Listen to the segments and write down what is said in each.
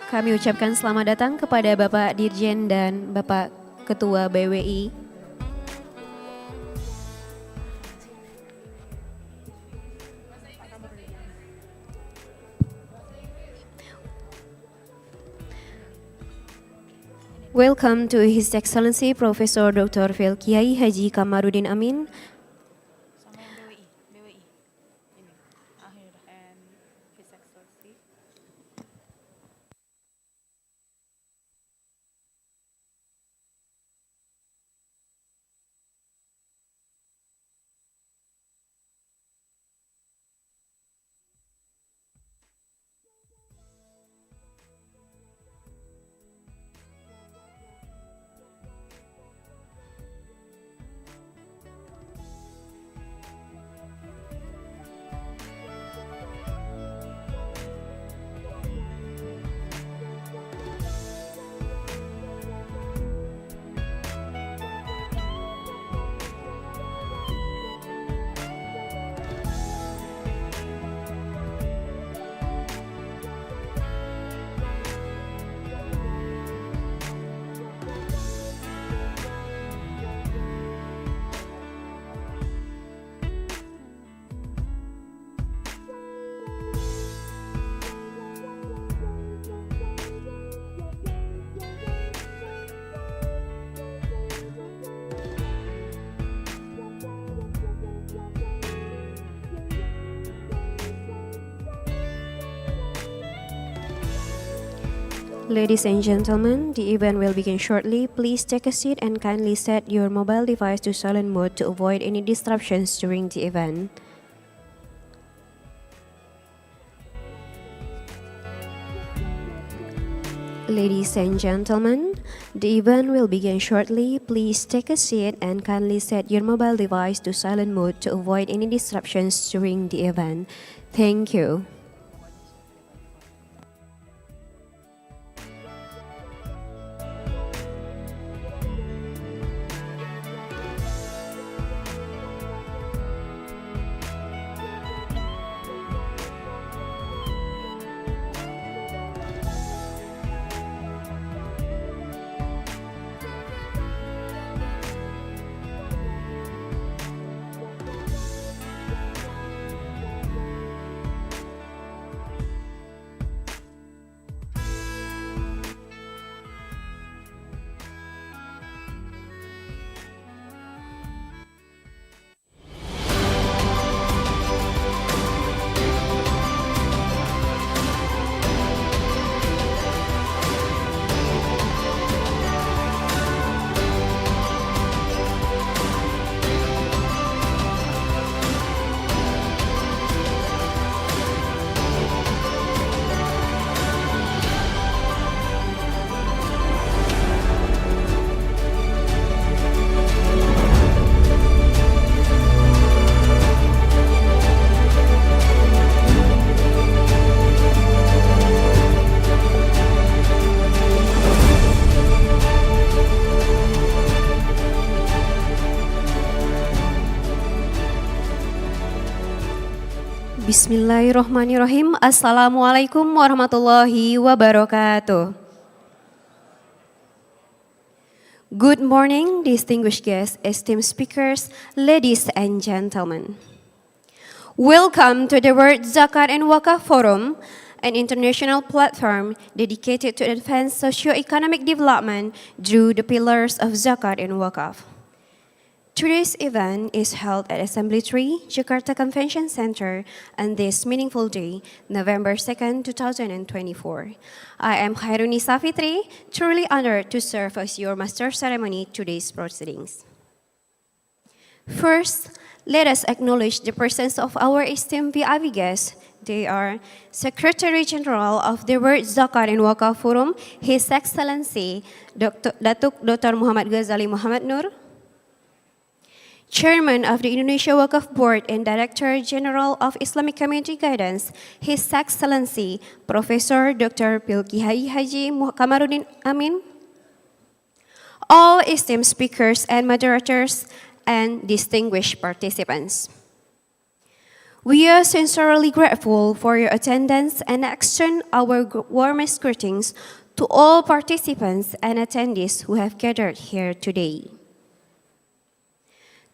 Kami ucapkan selamat datang kepada Bapak Dirjen dan Bapak Ketua BWI. Welcome to His Excellency Profesor Dr. Kiai Haji Kamarudin Amin. Ladies and gentlemen, the event will begin shortly. Please take a seat and kindly set your mobile device to silent mode to avoid any disruptions during the event. Ladies and gentlemen, the event will begin shortly. Please take a seat and kindly set your mobile device to silent mode to avoid any disruptions during the event. Thank you. Bismillahirrahmanirrahim. Assalamualaikum warahmatullahi wabarakatuh. Good morning, distinguished guests, esteemed speakers, ladies and gentlemen. Welcome to the World Zakat and Waqf Forum, an international platform dedicated to advance socio-economic development through the pillars of Zakat and Waqf. Today's event is held at Assembly 3, Jakarta Convention Center on this meaningful day, November 2nd, 2024. I am Khairuni Safitri, truly honored to serve as your master ceremony today's proceedings. First, let us acknowledge the presence of our esteemed VIP guests. They are Secretary General of the World Zakat and Waqf Forum, His Excellency Dr. Muhammad Ghazali Muhammad Nur, Chairman of the Indonesia Waqf Board and Director General of Islamic Community Guidance, His Excellency Profesor Dr. Kiai Haji Kamarudin Amin, all esteemed speakers and moderators, and distinguished participants. We are sincerely grateful for your attendance and extend our warmest greetings to all participants and attendees who have gathered here today.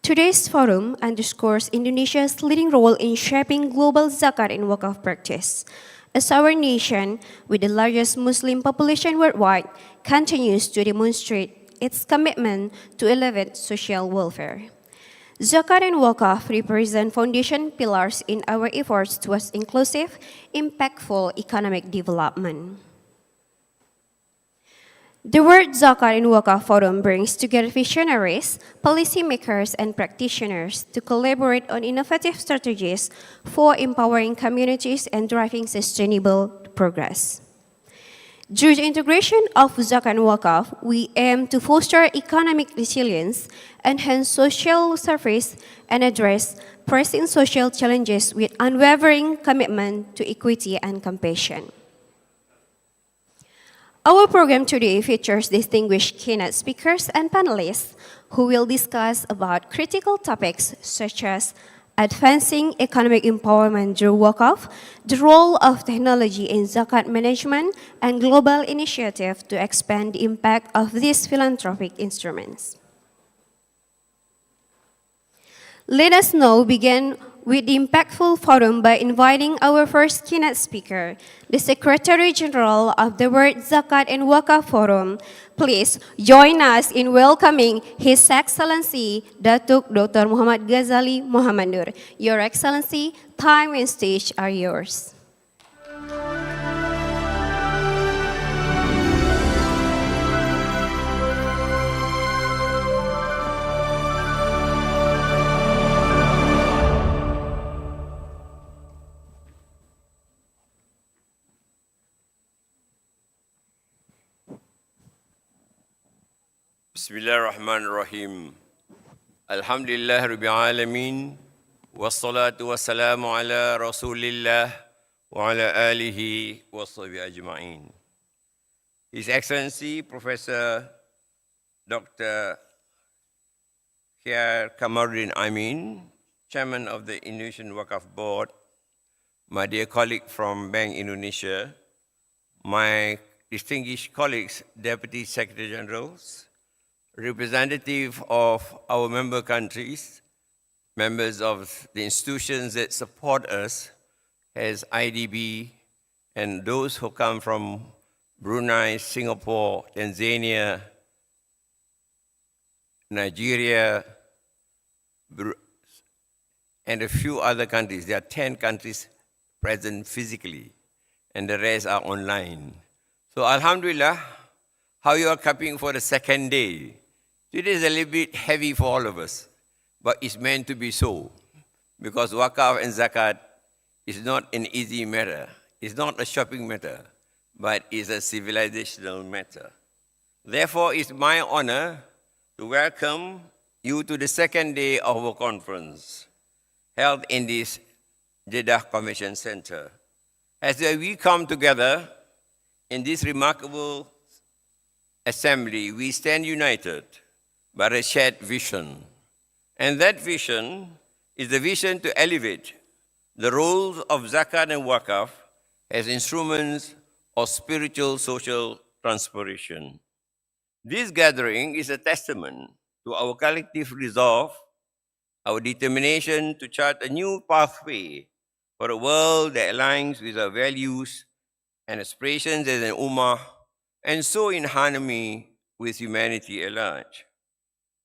Today's forum underscores Indonesia's leading role in shaping global zakat and wakaf practice, as our nation, with the largest Muslim population worldwide, continues to demonstrate its commitment to elevate social welfare. Zakat and wakaf represent foundation pillars in our efforts towards inclusive, impactful economic development. The World Zakat and Wakaf Forum brings together visionaries, policymakers, and practitioners to collaborate on innovative strategies for empowering communities and driving sustainable progress. Through the integration of Zakat and Wakaf, we aim to foster economic resilience, enhance social service, and address pressing social challenges with unwavering commitment to equity and compassion. Our program today features distinguished keynote speakers and panelists who will discuss about critical topics such as advancing economic empowerment through Waqf, the role of technology in zakat management, and global initiative to expand the impact of these philanthropic instruments. Let us now begin with the impactful forum by inviting our first keynote speaker, the Secretary General of the World Zakat and Wakaf Forum. Please join us in welcoming His Excellency Datuk Dr. Muhammad Ghazali Muhammad Nur. Your Excellency, time and stage are yours. Bismillahirrahmanirrahim. Alhamdulillah Rabbil Alamin. Wassalatu wassalamu ala Rasulillah wa ala alihi wa sahbihi ajma'in. His Excellency Professor Dr. Khair Kamaruddin Amin, Chairman of the Indonesian Waqf Board, my dear colleague from Bank Indonesia, my distinguished colleagues, Deputy Secretary Generals, representative of our member countries, members of the institutions that support us as IDB, and those who come from Brunei, Singapore, Tanzania, Nigeria, and a few other countries. There are 10 countries present physically, and the rest are online. So Alhamdulillah, how you are coping for the second day? It is a little bit heavy for all of us, but it's meant to be so, because Waqf and Zakat is not an easy matter. It's not a shopping matter, but it's a civilizational matter. Therefore, it's my honor to welcome you to the second day of our conference, held in this Jeddah Convention Center. As we come together in this remarkable assembly, we stand united by a shared vision. And that vision is the vision to elevate the roles of Zakat and Waqf as instruments of spiritual social transformation. This gathering is a testament to our collective resolve, our determination to chart a new pathway for a world that aligns with our values and aspirations as an ummah, and so in harmony with humanity at large.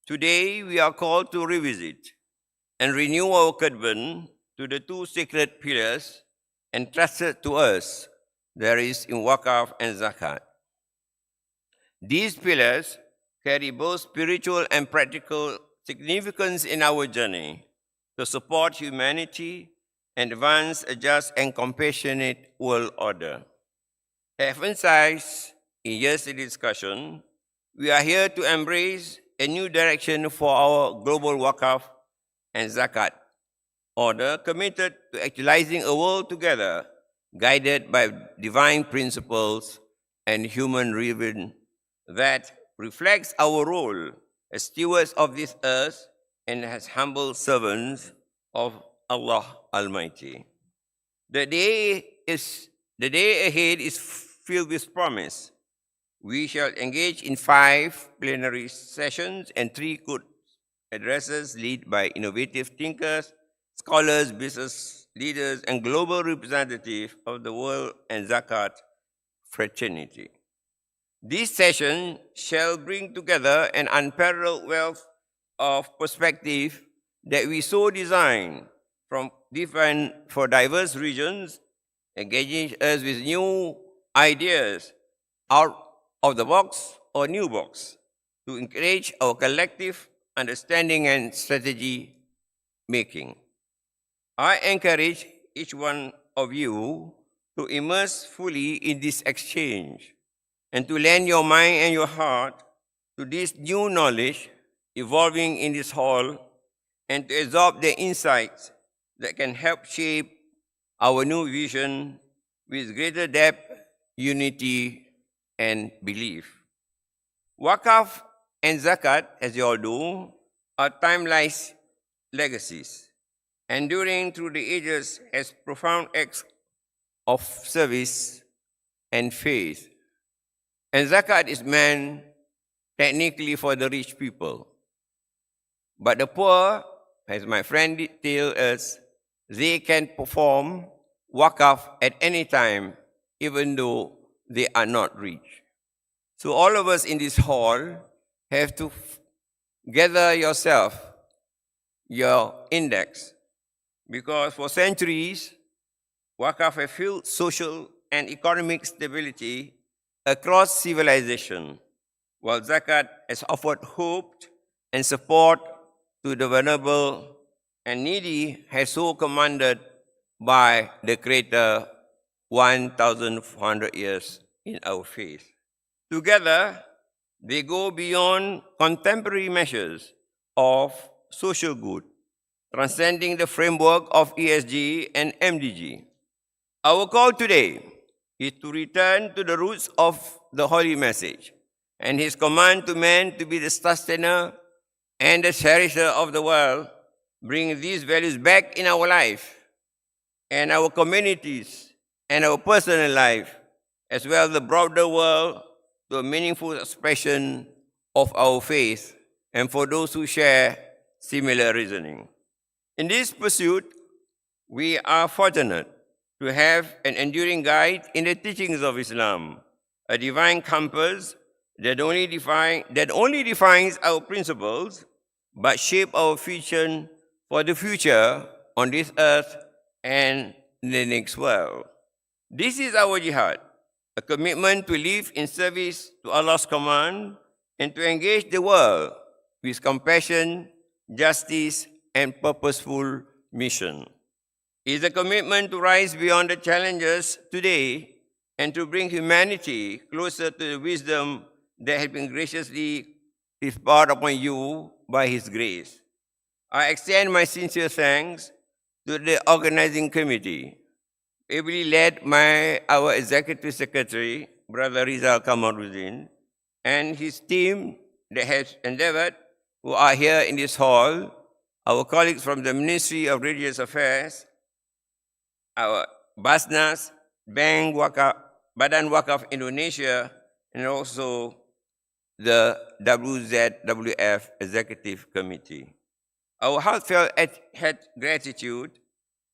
Today, we are called to revisit and renew our commitment to the two sacred pillars entrusted to us, there is in Waqf and Zakat. These pillars carry both spiritual and practical significance in our journey to support humanity and advance a just and compassionate world order. As emphasized in yesterday's discussion, we are here to embrace a new direction for our global Waqf and Zakat order, committed to actualizing a world together, guided by divine principles and human rhythm that reflects our role as stewards of this earth and as humble servants of Allah Almighty. The day ahead is filled with promise. We shall engage in 5 plenary sessions and 3 good addresses led by innovative thinkers, scholars, business leaders, and global representatives of the world and Zakat fraternity. This session shall bring together an unparalleled wealth of perspective that we so design for diverse regions, engaging us with new ideas out of the box or new box to encourage our collective understanding and strategy making. I encourage each one of you to immerse fully in this exchange and to lend your mind and your heart to this new knowledge evolving in this hall and to absorb the insights that can help shape our new vision with greater depth, unity, and belief. Waqf and Zakat, as you all do, are timeless legacies, enduring through the ages as profound acts of service and faith. And Zakat is meant technically for the rich people. But the poor, as my friend detailed us, they can perform Waqf at any time, even though they are not rich. So all of us in this hall have to gather yourself, your index, because for centuries, Waqf have fueled social and economic stability across civilization, while Zakat has offered hope and support to the vulnerable and needy, has so commanded by the Creator 1,400 years in our faith. Together, they go beyond contemporary measures of social good, transcending the framework of ESG and MDG. Our call today is to return to the roots of the holy message and his command to man to be the sustainer and the cherisher of the world, bring these values back in our life and our communities and our personal life, as well as the broader world, to a meaningful expression of our faith and for those who share similar reasoning. In this pursuit, we are fortunate to have an enduring guide in the teachings of Islam, a divine compass that only defines our principles, but shape our vision for the future on this earth and the next world. This is our jihad, a commitment to live in service to Allah's command and to engage the world with compassion, justice, and purposeful mission. It is a commitment to rise beyond the challenges today and to bring humanity closer to the wisdom that has been graciously bestowed upon you by His grace. I extend my sincere thanks to the organizing committee, ably led by our Executive Secretary, Brother Rizal Kamaruddin, and his team that has endeavored, who are here in this hall, our colleagues from the Ministry of Religious Affairs, our BAZNAS, Badan Waqf Indonesia, and also the WZWF Executive Committee. Our heartfelt gratitude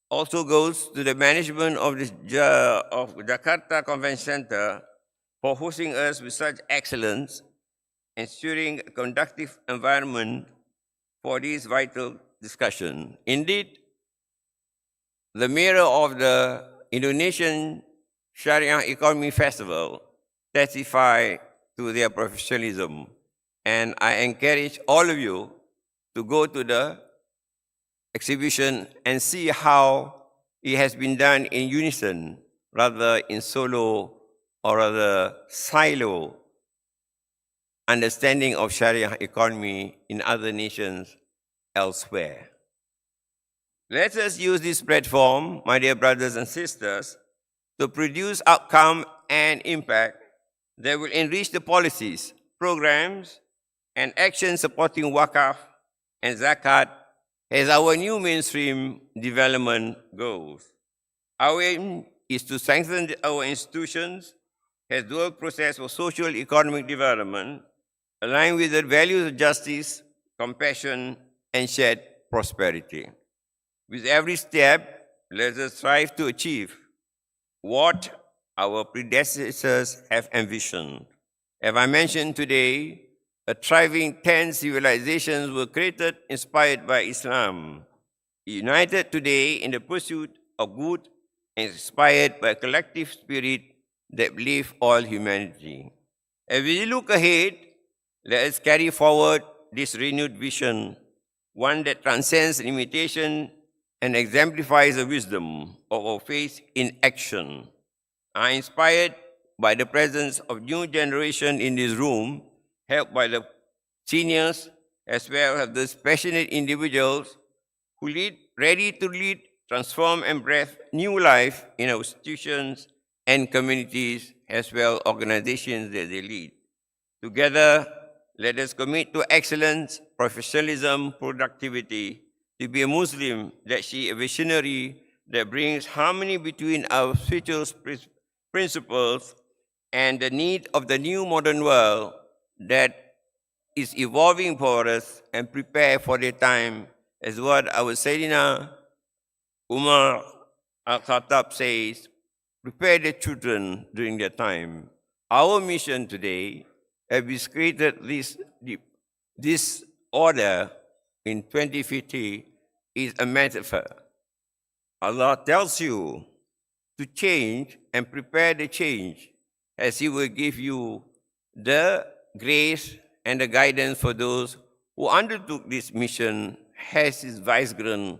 also goes to the management of Jakarta Convention Center for hosting us with such excellence, ensuring a conducive environment for this vital discussion. Indeed, the mirror of the Indonesian Sharia Economy Festival testify to their professionalism, and I encourage all of you to go to the exhibition and see how it has been done in unison, rather in solo or rather silo understanding of Sharia economy in other nations elsewhere. Let us use this platform, my dear brothers and sisters, to produce outcome and impact that will enrich the policies, programs, and actions supporting Waqf and Zakat as our new mainstream development goals. Our aim is to strengthen our institutions as dual process for social economic development, aligned with the values of justice, compassion, and shared prosperity. With every step, let us strive to achieve what our predecessors have envisioned. As I mentioned today, a thriving 10 civilizations were created inspired by Islam, united today in the pursuit of good and inspired by a collective spirit that lifts all humanity. As we look ahead, let us carry forward this renewed vision, one that transcends limitation and exemplifies the wisdom of our faith in action. I am inspired by the presence of new generation in this room, helped by the seniors as well as those passionate individuals who lead, ready to lead, transform, and breathe new life in our institutions and communities as well organizations that they lead. Together, let us commit to excellence, professionalism, productivity, to be a Muslim, that she a visionary that brings harmony between our spiritual principles and the need of the new modern world that is evolving for us, and prepare for the time, as what our Sayyidina Umar al-Khattab says, prepare the children during their time. Our mission today, as we created this order in 2050, is a metaphor. Allah tells you to change and prepare the change, as He will give you the grace and the guidance for those who undertook this mission as His vicegerent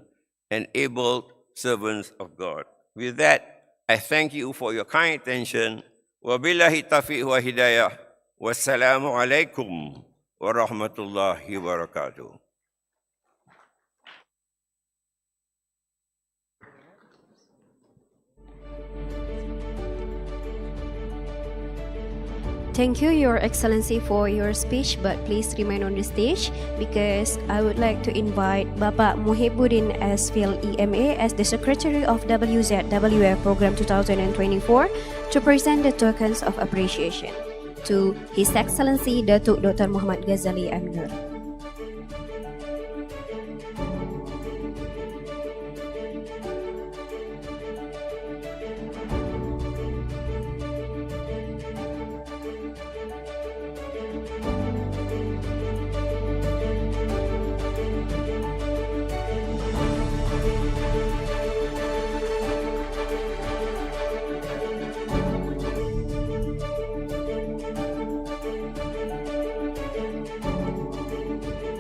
and able servants of God. With that, I thank you for your kind attention. Wabillahi taufiq wa hidayah. Wassalamu alaikum wa rahmatullahi wa barakatuh. Thank you, Your Excellency, for your speech, but please remain on the stage because I would like to invite Bapak Muhibbuddin Asfil EMA as the Secretary of WZWF Program 2024 to present the tokens of appreciation to His Excellency Datuk Dr. Muhammad Ghazali Amnur.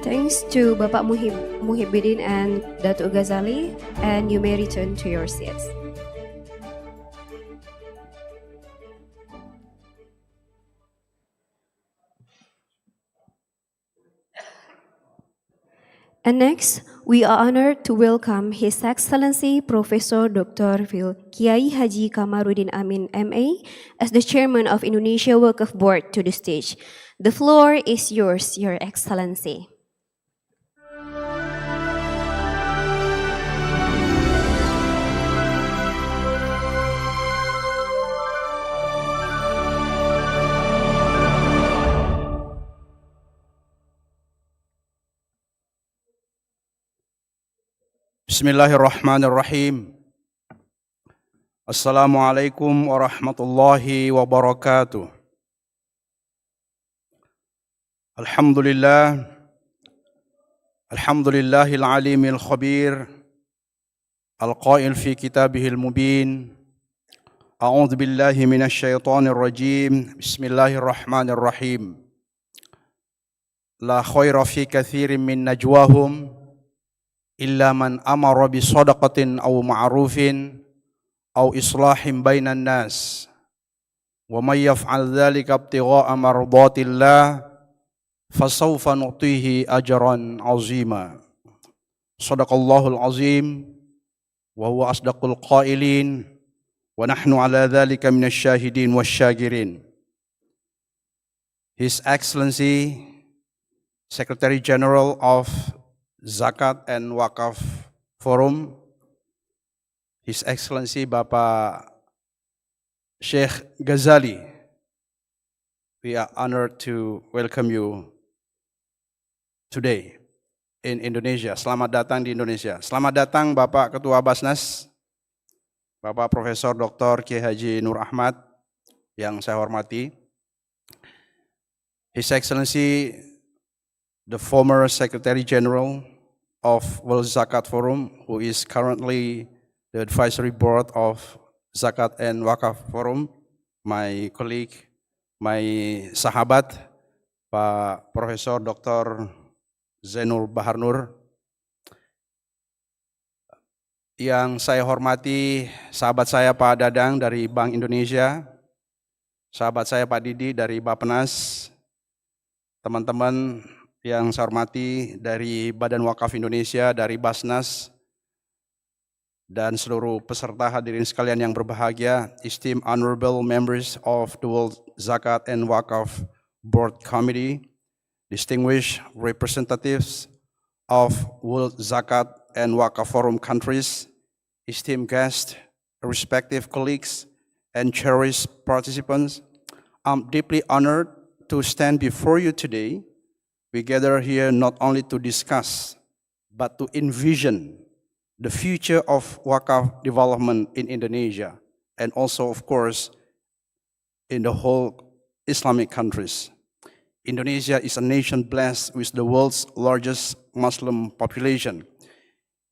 Thanks to Bapak Muhibbuddin and Datuk Ghazali, and you may return to your seats. And next, we are honored to welcome His Excellency Professor Dr. Kiai Haji Kamaruddin Amin MA as the Chairman of Indonesia Waqf Board to the stage. The floor is yours, Your Excellency. Bismillahirrahmanirrahim. Assalamualaikum warahmatullahi wabarakatuh. Alhamdulillahil alimil khabir, al-qail fi kitabihil mubin. A'udzu billahi minasy syaithanir rajim. Bismillahirrahmanirrahim. La khaira fi katsirin min najwahum illa man amara bi sadaqatin aw ma'rufin aw islahin bainan nas wa may yaf'al dzalika ibtigha'a mardatillah fasawfa nu'tihi ajran 'azima. Shadaqallahul azim wa huwa asdaqul qailin wa nahnu 'ala dzalika minasy syahidin wasyakirin. His Excellency Secretary General of Zakat and Waqf Forum, His Excellency Bapak Sheikh Ghazali. We are honored to welcome you today in Indonesia. Selamat datang di Indonesia. Selamat datang Bapak Ketua BAZNAS, Bapak Profesor Dr. Kiai Haji Nur Ahmad yang saya hormati. His Excellency the former Secretary General of World Zakat Forum, who is currently the advisory board of Zakat and Waqf Forum, my colleague, my sahabat, Pak Profesor Dr. Zainul Bahar Nur. Yang saya hormati sahabat saya Pak Dadang dari Bank Indonesia, sahabat saya Pak Didi dari Bappenas, teman-teman yang saya hormati dari Badan Wakaf Indonesia, dari BAZNAS, dan seluruh peserta hadirin sekalian yang berbahagia, esteemed honorable members of the World Zakat and Waqf Board Committee, distinguished representatives of World Zakat and Waqf Forum countries, esteemed guests, respective colleagues, and cherished participants, I'm deeply honored to stand before you today. We gather here not only to discuss, but to envision the future of Waqf development in Indonesia, and also, of course, in the whole Islamic countries. Indonesia is a nation blessed with the world's largest Muslim population.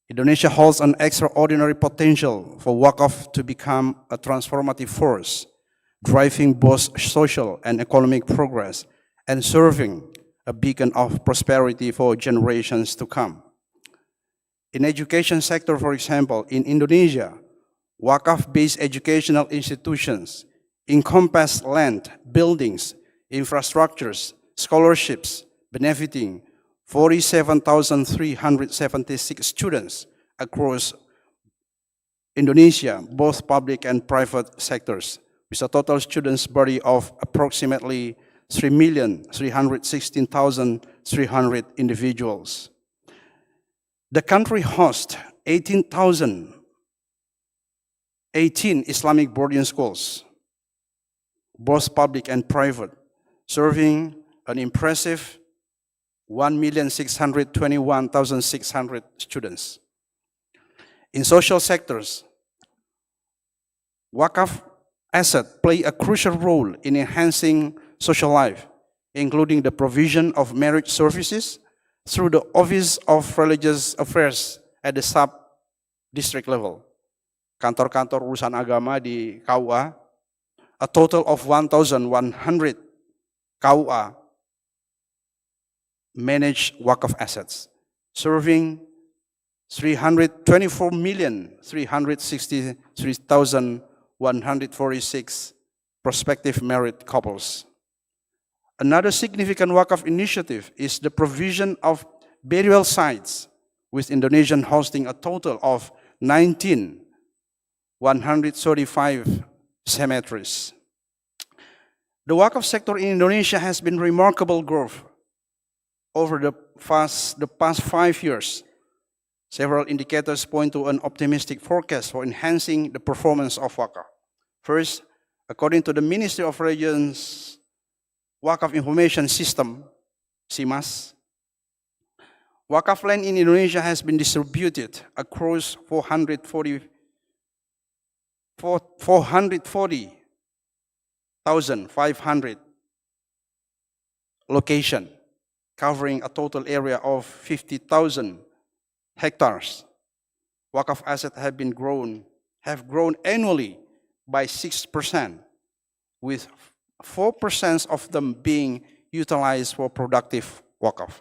Indonesia holds an extraordinary potential for Waqf to become a transformative force, driving both social and economic progress and serving a beacon of prosperity for generations to come. In education sector, for example, in Indonesia, Waqf-based educational institutions encompass land, buildings, infrastructures, scholarships, benefiting 47,376 students across Indonesia, both public and private sectors, with a total students body of approximately 3,316,300 individuals. The country hosts 18 Islamic boarding schools, both public and private, serving an impressive 1,621,600 students. In social sectors, Waqf assets play a crucial role in enhancing social life, including the provision of marriage services through the Office of Religious Affairs at the sub-district level. Kantor-kantor urusan agama di KUA, a total of 1,100 KUA manage Waqf assets, serving 324,363,146 prospective married couples. Another significant Waqf initiative is the provision of burial sites, with Indonesia hosting a total of 135 cemeteries. The Waqf sector in Indonesia has been remarkable growth over the past 5 years. Several indicators point to an optimistic forecast for enhancing the performance of Waqf. First, according to the Ministry of Religion's Waqf Information System, SIMAS, Waqf land in Indonesia has been distributed across 440,500 locations, covering a total area of 50,000 hectares. Waqf assets have grown annually by 6%, with 4% of them being utilized for productive Waqf.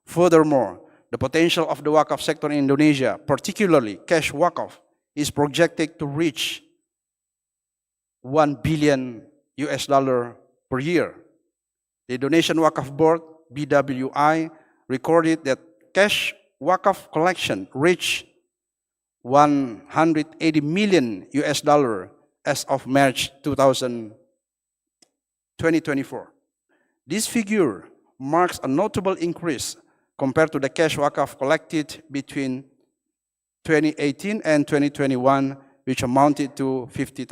Furthermore, the potential of the Waqf sector in Indonesia, particularly cash Waqf, is projected to reach $1 billion per year. The Indonesian Waqf Board, BWI, recorded that cash Waqf collection reached $180 million as of March 2024. This figure marks a notable increase compared to the cash Waqf collected between 2018 and 2021, which amounted to 50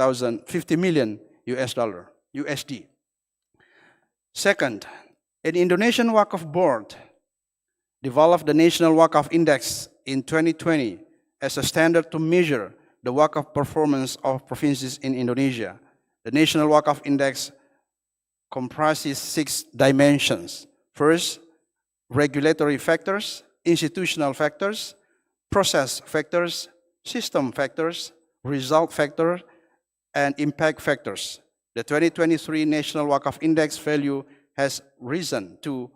million USD. Second, an Indonesian Waqf board developed the National Waqf Index in 2020 as a standard to measure the Waqf performance of provinces in Indonesia. The National Waqf Index comprises 6 dimensions. First, regulatory factors, institutional factors, process factors, system factors, result factor, and impact factors. The 2023 National Waqf Index value has risen to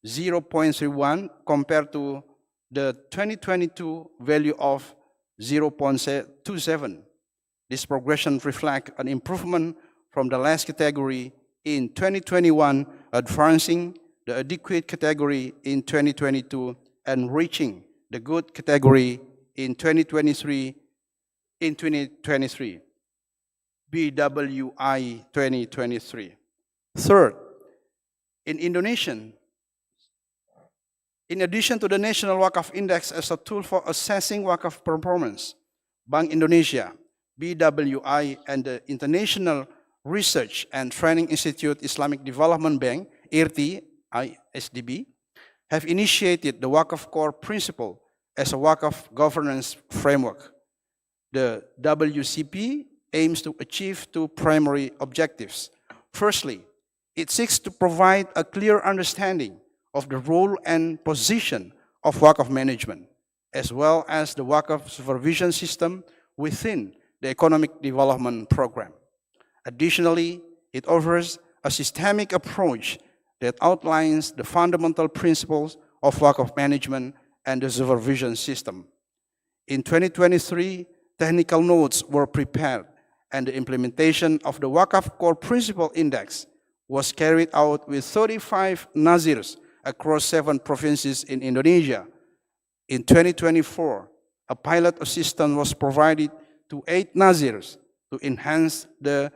0.31 compared to the 2022 value of 0.27. This progression reflects an improvement from the last category in 2021, advancing the adequate category in 2022 and reaching the good category in 2023. BWI 2023. Third, in addition to the National Waqf Index as a tool for assessing Waqf performance, Bank Indonesia, BWI, and the International Research and Training Institute Islamic Development Bank, IRTI, ISDB, have initiated the Waqf Core Principle as a Waqf governance framework. The WCP aims to achieve 2 primary objectives. Firstly, it seeks to provide a clear understanding of the role and position of Waqf management, as well as the Waqf supervision system within the Economic Development Program. Additionally, it offers a systemic approach that outlines the fundamental principles of Waqf management and the supervision system. In 2023, technical notes were prepared, and the implementation of the Waqf Core Principle Index was carried out with 35 Nazirs across 7 provinces in Indonesia. In 2024, a pilot assistance was provided to 8 Nazirs to enhance the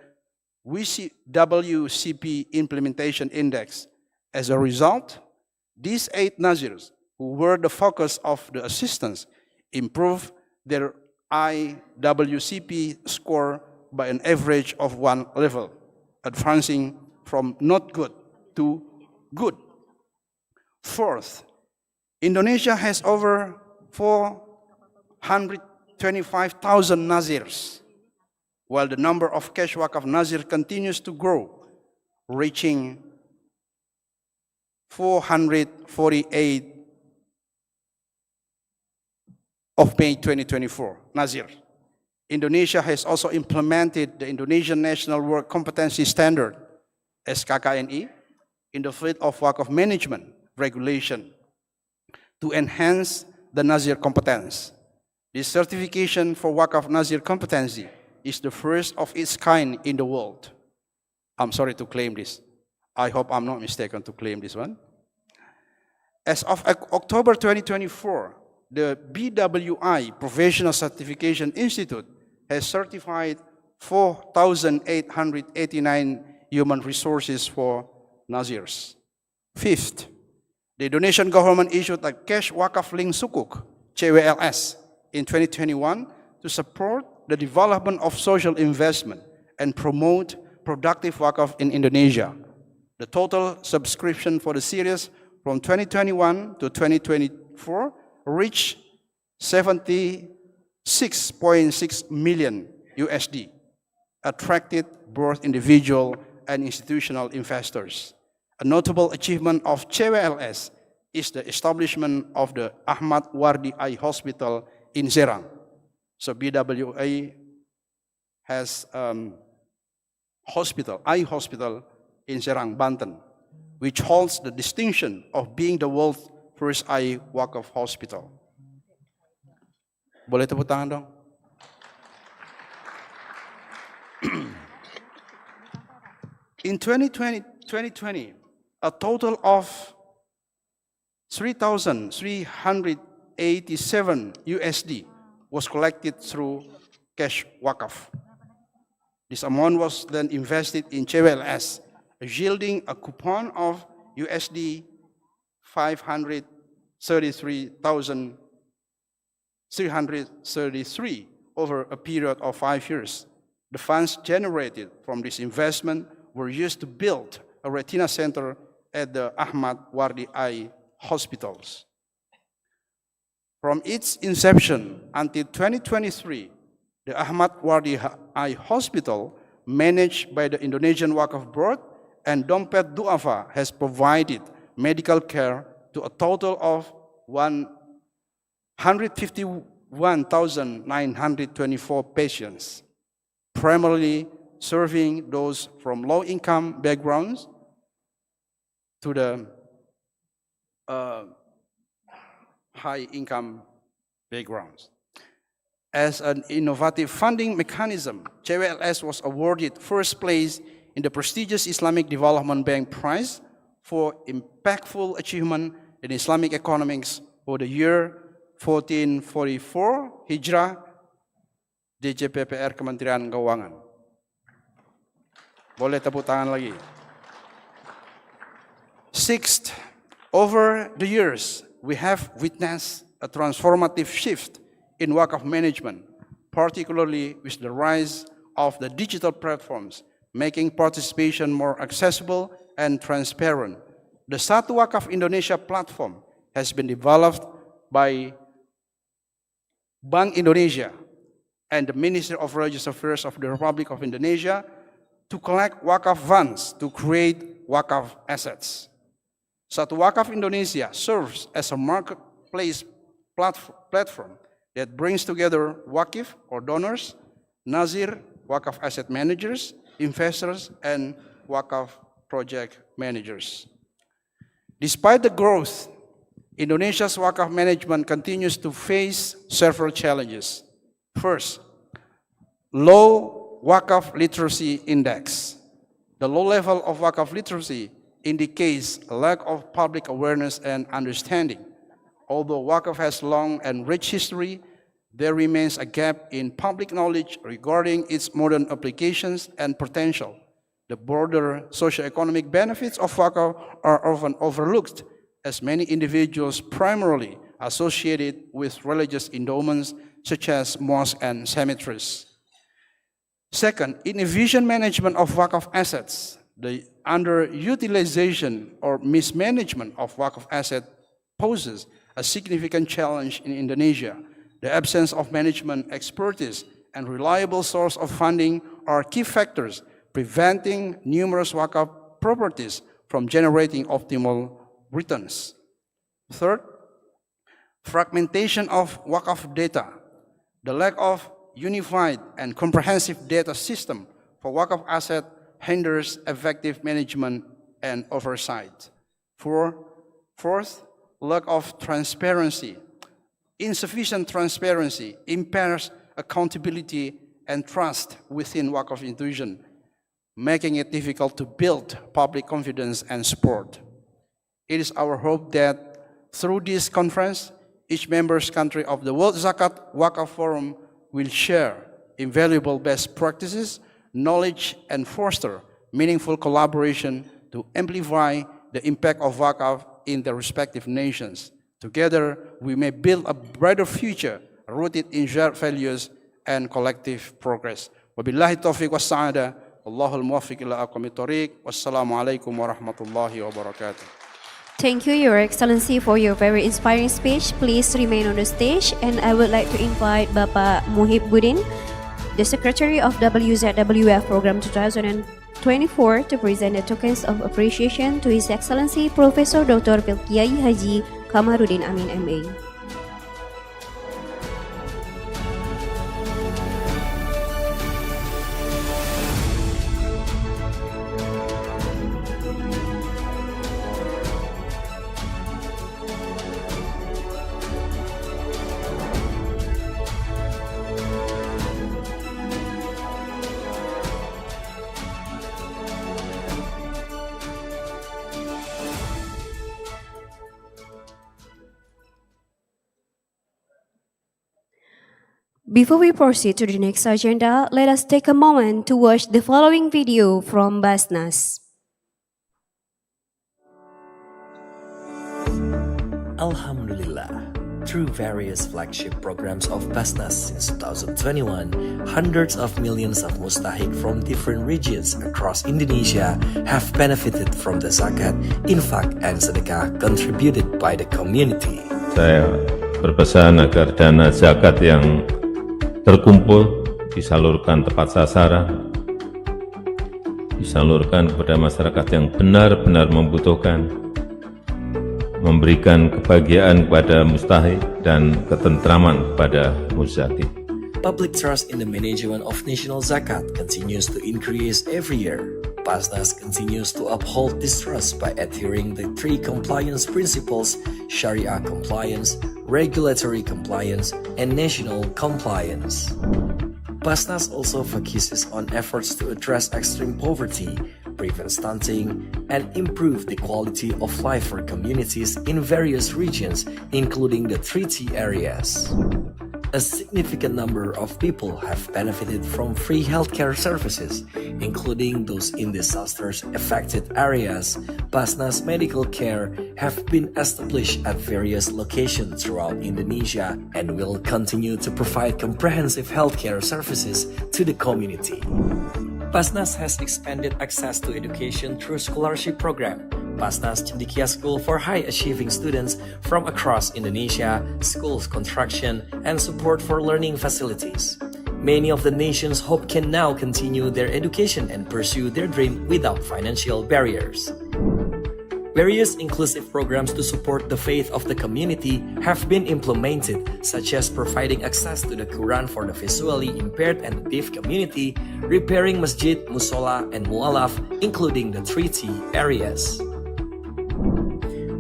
WCP Implementation Index. As a result, these 8 Nazirs, who were the focus of the assistance, improved their IWCP score by an average of 1 level, advancing from not good to good. Fourth, Indonesia has over 425,000 Nazirs, while the number of cash Waqf Nazir continues to grow, reaching 448 of May 2024, Nazir. Indonesia has also implemented the Indonesian National Work Competency Standard, SKKNI, in the field of Waqf management regulation to enhance the Nazir competence. This certification for Waqf Nazir competency is the first of its kind in the world. I'm sorry to claim this. I hope I'm not mistaken to claim this one. As of October 2024, the BWI Professional Certification Institute has certified 4,889 human resources for Nazirs. Fifth, the Indonesian government issued a cash Waqf link sukuk, CWLS, in 2021 to support the development of social investment and promote productive Waqf in Indonesia. The total subscription for the series from 2021 to 2024 reached 76.6 million USD, attracted both individual and institutional investors. A notable achievement of CWLS is the establishment of the Ahmad Wardi Eye Hospital in Serang. So BWA has eye hospital in Serang, Banten, which holds the distinction of being the world's first eye Waqf hospital. Boleh tepuk tangan dong? In 2020, a total of 3,387 USD was collected through cash Waqf. This amount was then invested in CWLS, yielding a coupon of USD 500 $33,333 over a period of 5 years. The funds generated from this investment were used to build a retina center at the Ahmad Wardi Eye hospitals. From its inception until 2023, the Ahmad Wardi Eye Hospital, managed by the Indonesian Waqf Board and Dompet Duafa, has provided medical care to a total of 151,924 patients, primarily serving those from low-income backgrounds to the high-income backgrounds. As an innovative funding mechanism, JWLS was awarded first place in the prestigious Islamic Development Bank Prize for impactful achievement in Islamic economics for the year 1444 Hijrah, DJPPR Kementerian Keuangan. Boleh tepuk tangan lagi. Sixth, over the years, we have witnessed a transformative shift in Waqf management, particularly with the rise of the digital platforms, making participation more accessible and transparent. The Satu Waqf Indonesia platform has been developed by Bank Indonesia and the Ministry of Religious Affairs of the Republic of Indonesia to collect Waqf funds to create Waqf assets. Satu Waqf Indonesia serves as a marketplace platform that brings together Waqif or donors, Nazir, Waqf asset managers, investors, and Waqf project managers. Despite the growth, Indonesia's Waqf management continues to face several challenges. First, low Waqf literacy index. The low level of Waqf literacy indicates a lack of public awareness and understanding. Although Waqf has long and rich history, there remains a gap in public knowledge regarding its modern applications and potential. The broader socio-economic benefits of Waqf are often overlooked, as many individuals primarily associated with religious endowments such as mosques and cemeteries. Second, inefficient management of Waqf assets. The underutilization or mismanagement of Waqf assets poses a significant challenge in Indonesia. The absence of management expertise and reliable source of funding are key factors preventing numerous Waqf properties from generating optimal returns. Third, fragmentation of Waqf data. The lack of unified and comprehensive data system for Waqf asset hinders effective management and oversight. Fourth, lack of transparency. Insufficient transparency impairs accountability and trust within Waqf institution, making it difficult to build public confidence and support. It is our hope that through this conference, each member country of the World Zakat Waqf Forum will share invaluable best practices, knowledge, and foster meaningful collaboration to amplify the impact of Waqf in their respective nations. Together, we may build a brighter future rooted in shared values and collective progress. Wabillahi taufiq wa sa'ada, Allahul muwaffiq ila aqwamit thoriq, wassalamu alaikum warahmatullahi wabarakatuh. Thank you, Your Excellency, for your very inspiring speech. Please remain on the stage, and I would like to invite Bapak Muhib Budin, the Secretary of WZWF Program 2024, to present the tokens of appreciation to His Excellency Professor Dr. Kiai Haji Kamarudin Amin MA. Before we proceed to the next agenda, let us take a moment to watch the following video from BAZNAS. Alhamdulillah. Through various flagship programs of BAZNAS since 2021, hundreds of millions of mustahik from different regions across Indonesia have benefited from the zakat, infak, and sedekah contributed by the community. Saya berpesan agar dana zakat yang terkumpul disalurkan tepat sasaran, disalurkan kepada masyarakat yang benar-benar membutuhkan, memberikan kebahagiaan kepada mustahik dan ketentraman kepada muzaki. Public trust in the management of national zakat continues to increase every year. BAZNAS continues to uphold this trust by adhering the three compliance principles: Sharia compliance, regulatory compliance, and national compliance. BAZNAS also focuses on efforts to address extreme poverty, prevent stunting, and improve the quality of life for communities in various regions, including the 3T areas. A significant number of people have benefited from free healthcare services, including those in disasters-affected areas. BAZNAS medical care have been established at various locations throughout Indonesia and will continue to provide comprehensive healthcare services to the community. BAZNAS has expanded access to education through scholarship program. BAZNAS Cendekia School for high-achieving students from across Indonesia, schools construction, and support for learning facilities. Many of the nation's hope can now continue their education and pursue their dream without financial barriers. Various inclusive programs to support the faith of the community have been implemented, such as providing access to the Quran for the visually impaired and the deaf community, repairing masjid, musola, and mu'alaf, including the 3T areas.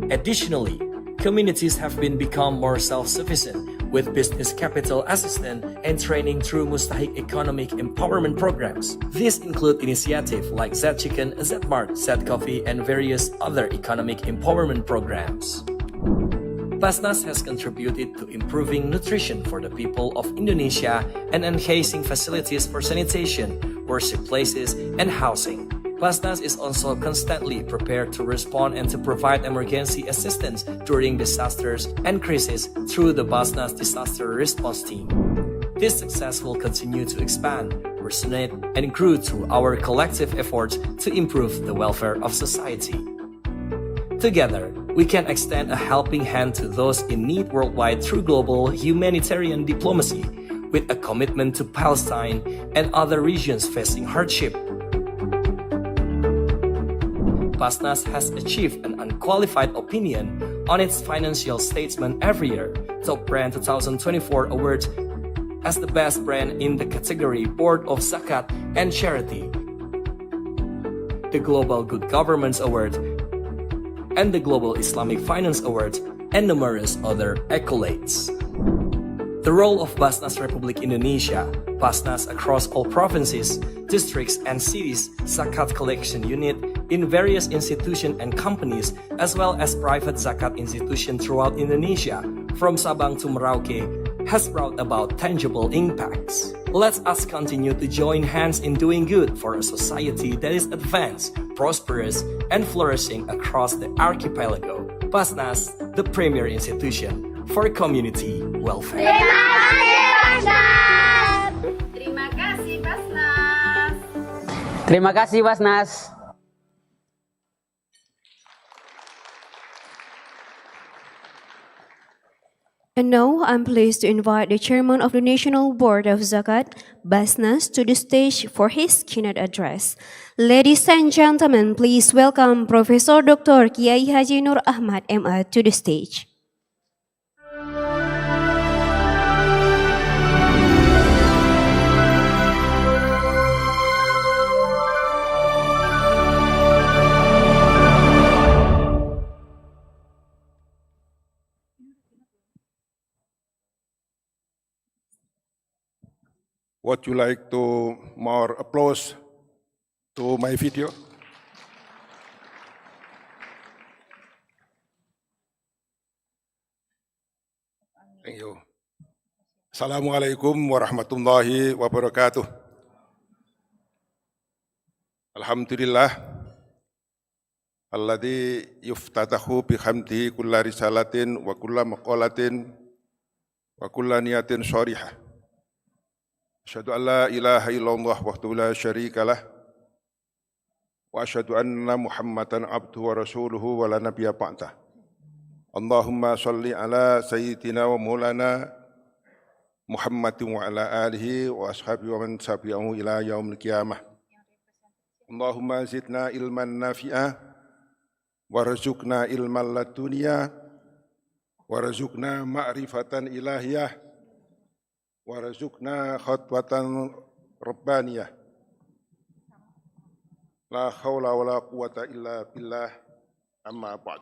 Additionally, communities have become more self-sufficient with business capital assistance and training through mustahik economic empowerment programs. These include initiatives like Z Chicken, Z Mart, Z Coffee, and various other economic empowerment programs. BAZNAS has contributed to improving nutrition for the people of Indonesia and enhancing facilities for sanitation, workplaces, and housing. BAZNAS is also constantly prepared to respond and to provide emergency assistance during disasters and crises through the BAZNAS Disaster Response Team. This success will continue to expand, resonate, and grow through our collective efforts to improve the welfare of society. Together, we can extend a helping hand to those in need worldwide through global humanitarian diplomacy, with a commitment to Palestine and other regions facing hardship. BAZNAS has achieved an unqualified opinion on its financial statement every year. Top Brand 2024 award as the best brand in the category Board of Zakat and Charity, the Global Good Governance Award, and the Global Islamic Finance Award, and numerous other accolades. The role of BAZNAS Republik Indonesia, BAZNAS across all provinces, districts, and cities, zakat collection unit in various institutions and companies, as well as private zakat institutions throughout Indonesia, from Sabang to Merauke, has brought about tangible impacts. Let us continue to join hands in doing good for a society that is advanced, prosperous, and flourishing across the archipelago. BAZNAS, the premier institution for community welfare. Terima kasih, BAZNAS. Terima kasih, BAZNAS. And now I'm pleased to invite the Chairman of the National Board of Zakat, BAZNAS, to the stage for his keynote address. Ladies and gentlemen, please welcome Professor Dr. Kiai Haji Nur Ahmad MA to the stage. Would you like to more applause to my video? Thank you. Assalamualaikum warahmatullahi wabarakatuh. Alhamdulillah. alladhi yuftatahu bihamdihi kulla risalatin wa kulla maqalatin wa kulla niyatin sharihah. Asyhadu an la ilaha illallah wahdahu la syarika lah wa asyhadu anna Muhammadan abduhu wa rasuluhu wa la nabiyya ba'dah. Allahumma salli ala sayyidina wa maulana Muhammadin wa ala alihi wa ashabihi wa man tabi'ahu ila yaumil qiyamah. Allahumma zidna ilman nafi'ah warzuqna ilman ladunya warzuqna ma'rifatan ilahiyah warzuqna khatwatan rabbaniyah. La haula wa la quwata illa billah, amma ba'd.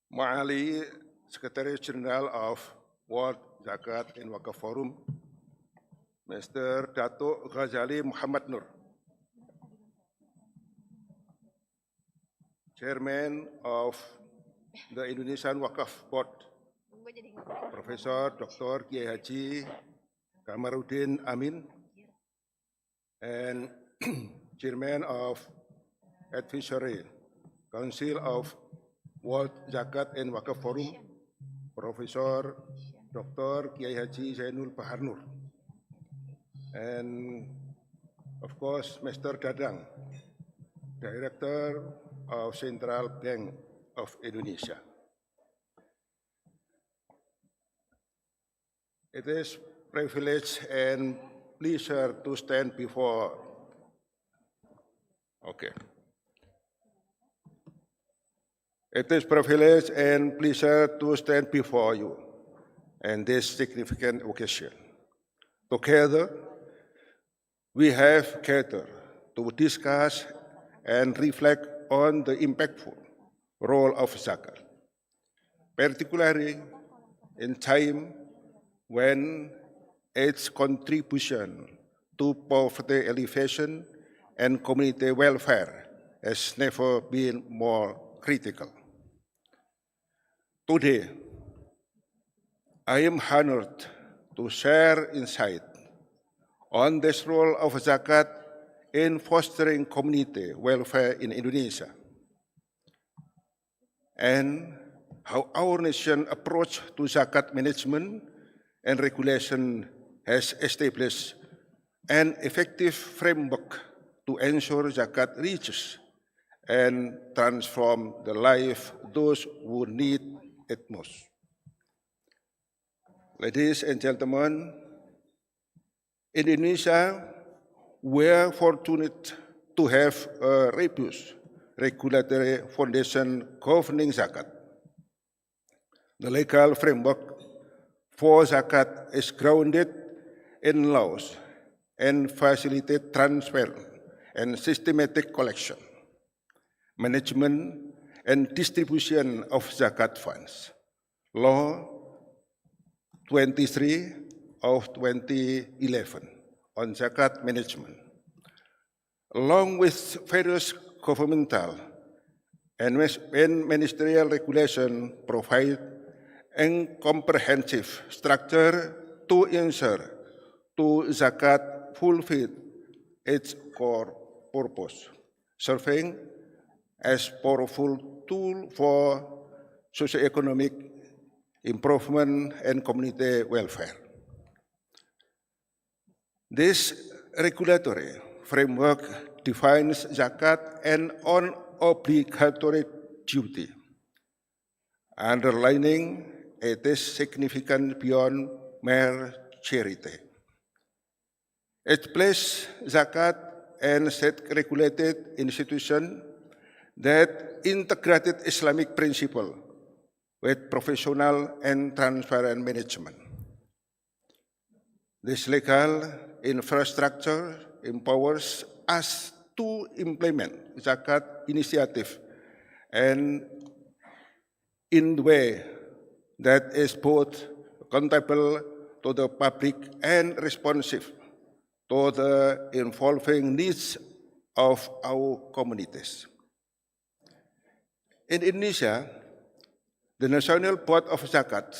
Ma'ali Secretary General of World Zakat and Waqf Forum, Mr. Dato' Ghazali Muhammad Nur, Chairman of the Indonesian Waqf Board, Professor Dr. Kiai Haji Kamaruddin Amin, and Chairman of Advisory Council of World Zakat and Waqf Forum, Professor Dr. Kiai Haji Zainul Bahar Nur, and of course Mr. Dadang, Director of Central Bank of Indonesia. It is privilege and pleasure to stand before. Okay. It is privilege and pleasure to stand before you on this significant occasion. Together, we have gathered to discuss and reflect on the impactful role of Zakat, particularly in time when its contribution to poverty alleviation and community welfare has never been more critical. Today, I am honored to share insight on this role of Zakat in fostering community welfare in Indonesia and how our nation approach to Zakat management and regulation has established an effective framework to ensure Zakat reaches and transform the life those who need it most. Ladies and gentlemen, in Indonesia, we are fortunate to have a robust regulatory foundation governing Zakat. The legal framework for Zakat is grounded in laws and facilitate transparent and systematic collection, management, and distribution of Zakat funds. Law 23 of 2011 on Zakat management, along with various governmental and ministerial regulation, provide a comprehensive structure to ensure Zakat fulfill its core purpose, serving as powerful tool for socio-economic improvement and community welfare. This regulatory framework defines Zakat an obligatory duty, underlining it is significant beyond mere charity. It places Zakat and state-regulated institution that integrated Islamic principle with professional and transparent management. This legal infrastructure empowers us to implement Zakat initiative and in a way that is both accountable to the public and responsive to the evolving needs of our communities. In Indonesia, the National Board of Zakat,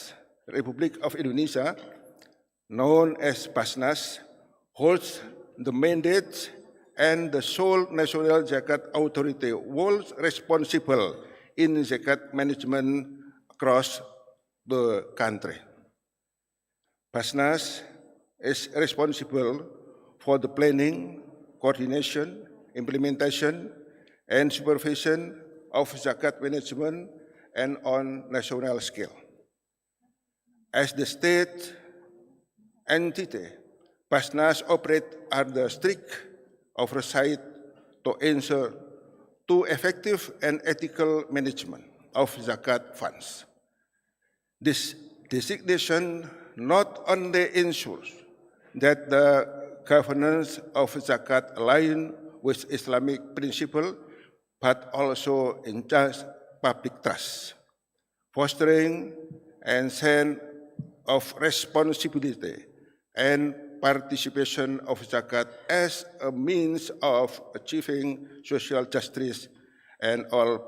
Republik of Indonesia, known as BAZNAS, holds the mandate and the sole national Zakat authority was responsible in Zakat management across the country. BAZNAS is responsible for the planning, coordination, implementation, and supervision of Zakat management and on national scale. As the state entity, BAZNAS operates under strict oversight to ensure effective and ethical management of Zakat funds. This designation not only ensures that the governance of Zakat align with Islamic principle, but also enhance public trust, fostering a sense of responsibility and participation of Zakat as a means of achieving social justice, and all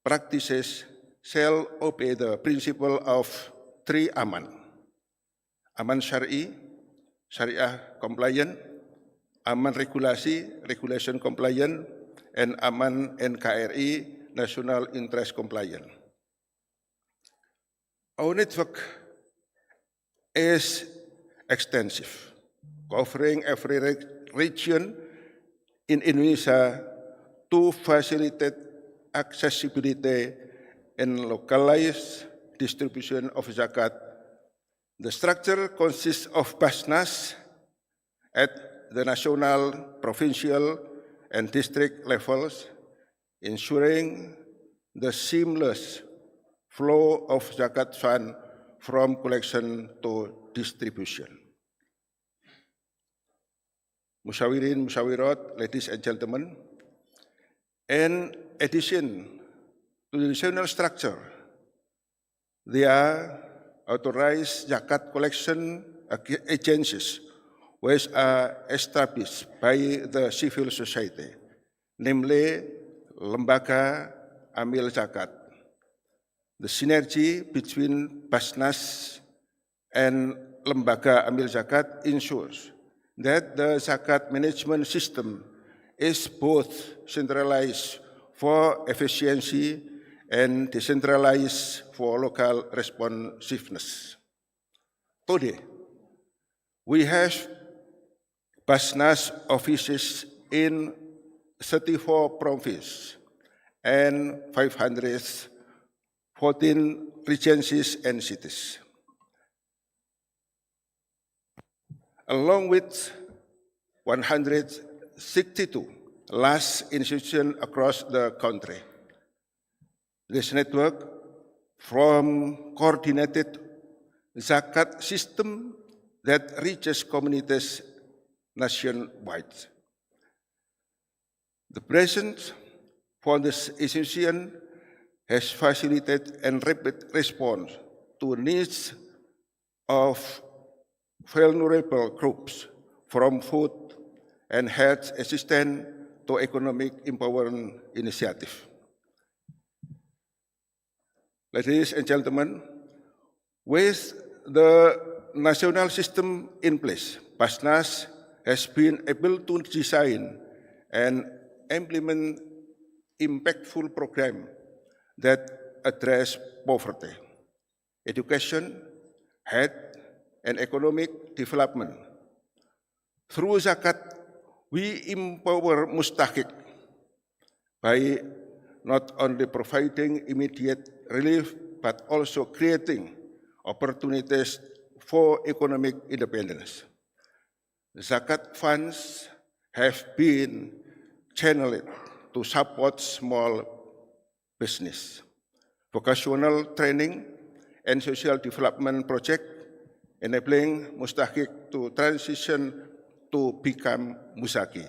practices shall obey the principle of 3 aman. Aman syar'i, syariah compliant, aman regulasi, regulation compliant, and aman NKRI, national interest compliant. Our network is extensive, covering every region in Indonesia to facilitate accessibility and localized distribution of Zakat. The structure consists of BAZNAS at the national, provincial, and district levels, ensuring the seamless flow of Zakat fund from collection to distribution. Musyawirin, musyawirat, ladies and gentlemen, in addition to the national structure, there are authorized Zakat collection agencies which are established by the civil society, namely Lembaga Amil Zakat. The synergy between BAZNAS and Lembaga Amil Zakat ensures that the Zakat management system is both centralized for efficiency and decentralized for local responsiveness. Today, we have BAZNAS offices in 34 provinces and 514 regencies and cities, along with 162 large institutions across the country. This network from coordinated Zakat system that reaches communities nationwide. The presence for this institution has facilitated a rapid response to needs of vulnerable groups, from food and health assistance to economic empowerment initiative. Ladies and gentlemen, with the national system in place, BAZNAS has been able to design and implement impactful programs that address poverty, education, health, and economic development. Through Zakat, we empower Mustahik by not only providing immediate relief, but also creating opportunities for economic independence. Zakat funds have been channeled to support small business, vocational training, and social development projects, enabling Mustahik to transition to become Musaki.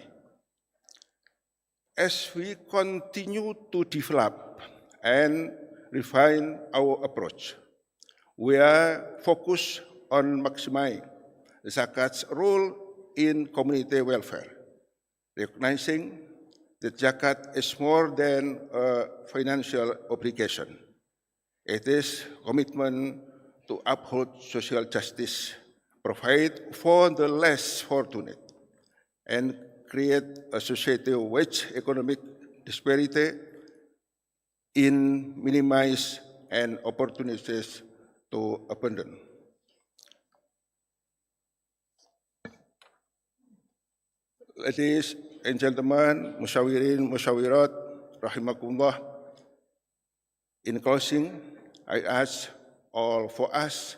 As we continue to develop and refine our approach, we are focused on maximizing Zakat's role in community welfare, recognizing that Zakat is more than a financial obligation. It is commitment to uphold social justice, provide for the less fortunate, and create a society of which economic disparity in minimize and opportunities to abundance. Ladies and gentlemen, musyawirin, musyawirat, rahimakumullah. In closing, I ask all for us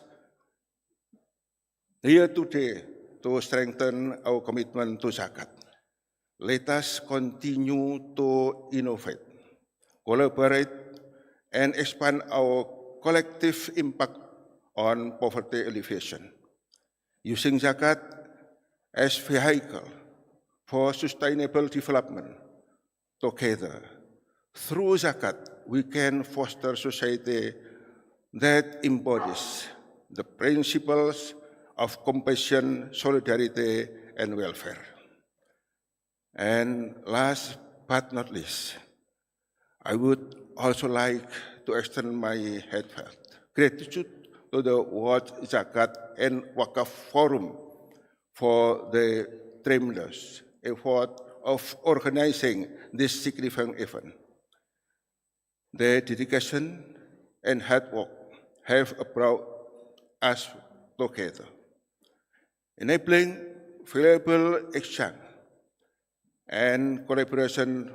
here today to strengthen our commitment to Zakat. Let us continue to innovate, collaborate, and expand our collective impact on poverty alleviation, using Zakat as vehicle for sustainable development. Together, through Zakat, we can foster society that embodies the principles of compassion, solidarity, and welfare. And last but not least, I would also like to extend my heartfelt gratitude to the World Zakat and Waqf Forum for the tremendous effort of organizing this significant event. Their dedication and hard work have brought us together, enabling valuable exchange and collaboration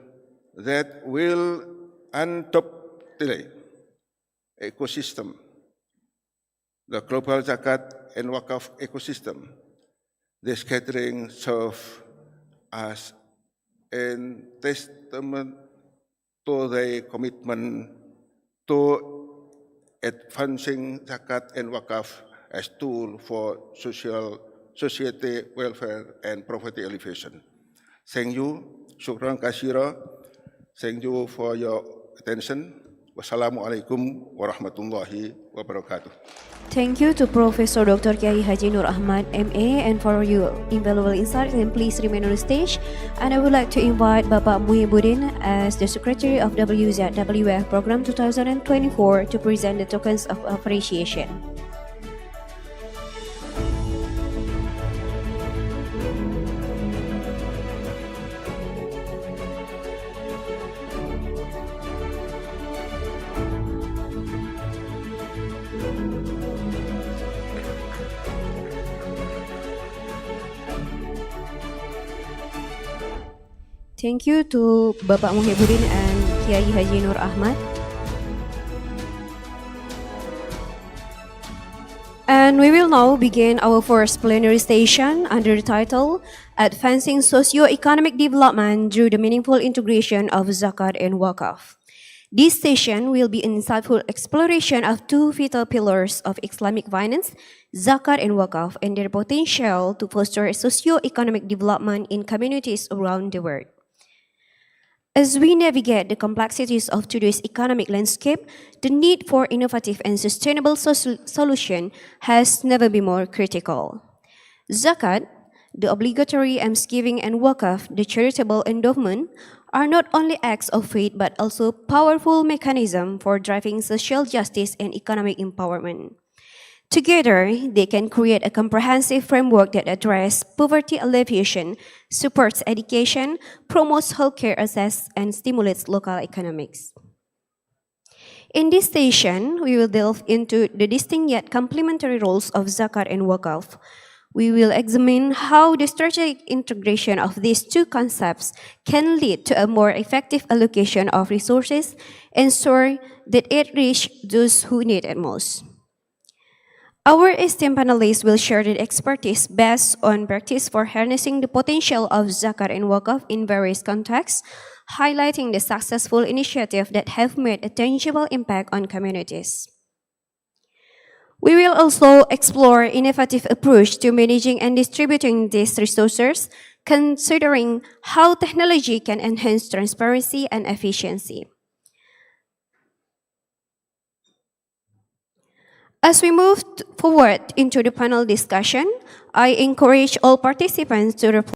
that will undoubtedly ecosystem, the global Zakat and Waqf ecosystem. This gathering serves as a testament to their commitment to advancing Zakat and Waqf as tool for society welfare and poverty alleviation. Thank you, syukran katsira. Thank you for your attention. Wassalamualaikum warahmatullahi wabarakatuh. Thank you to Professor Dr. Kiai Haji Nur Ahmad, MA, and for your invaluable insights. And please remain on the stage. And I would like to invite Bapak Muhyiddin as the Secretary of WZWF Program 2024 to present the tokens of appreciation. Thank you to Bapak Muhyiddin and Kiai Haji Nur Ahmad. And we will now begin our first plenary session under the title Advancing Socio-Economic Development Through the Meaningful Integration of Zakat and Waqf. This session will be an insightful exploration of two vital pillars of Islamic finance, Zakat and Waqf, and their potential to foster socio-economic development in communities around the world. As we navigate the complexities of today's economic landscape, the need for innovative and sustainable solution has never been more critical. Zakat, the obligatory almsgiving, and Waqf, the charitable endowment, are not only acts of faith but also powerful mechanisms for driving social justice and economic empowerment. Together, they can create a comprehensive framework that addresses poverty alleviation, supports education, promotes healthcare access, and stimulates local economics. In this session, we will delve into the distinct yet complementary roles of Zakat and Waqf. We will examine how the strategic integration of these two concepts can lead to a more effective allocation of resources, ensure that it reaches those who need it most. Our esteemed panelists will share their expertise based on practice for harnessing the potential of Zakat and Waqf in various contexts, highlighting the successful initiatives that have made a tangible impact on communities. We will also explore innovative approach to managing and distributing these resources, considering how technology can enhance transparency and efficiency. As we move forward into the panel discussion, I encourage all participants to reply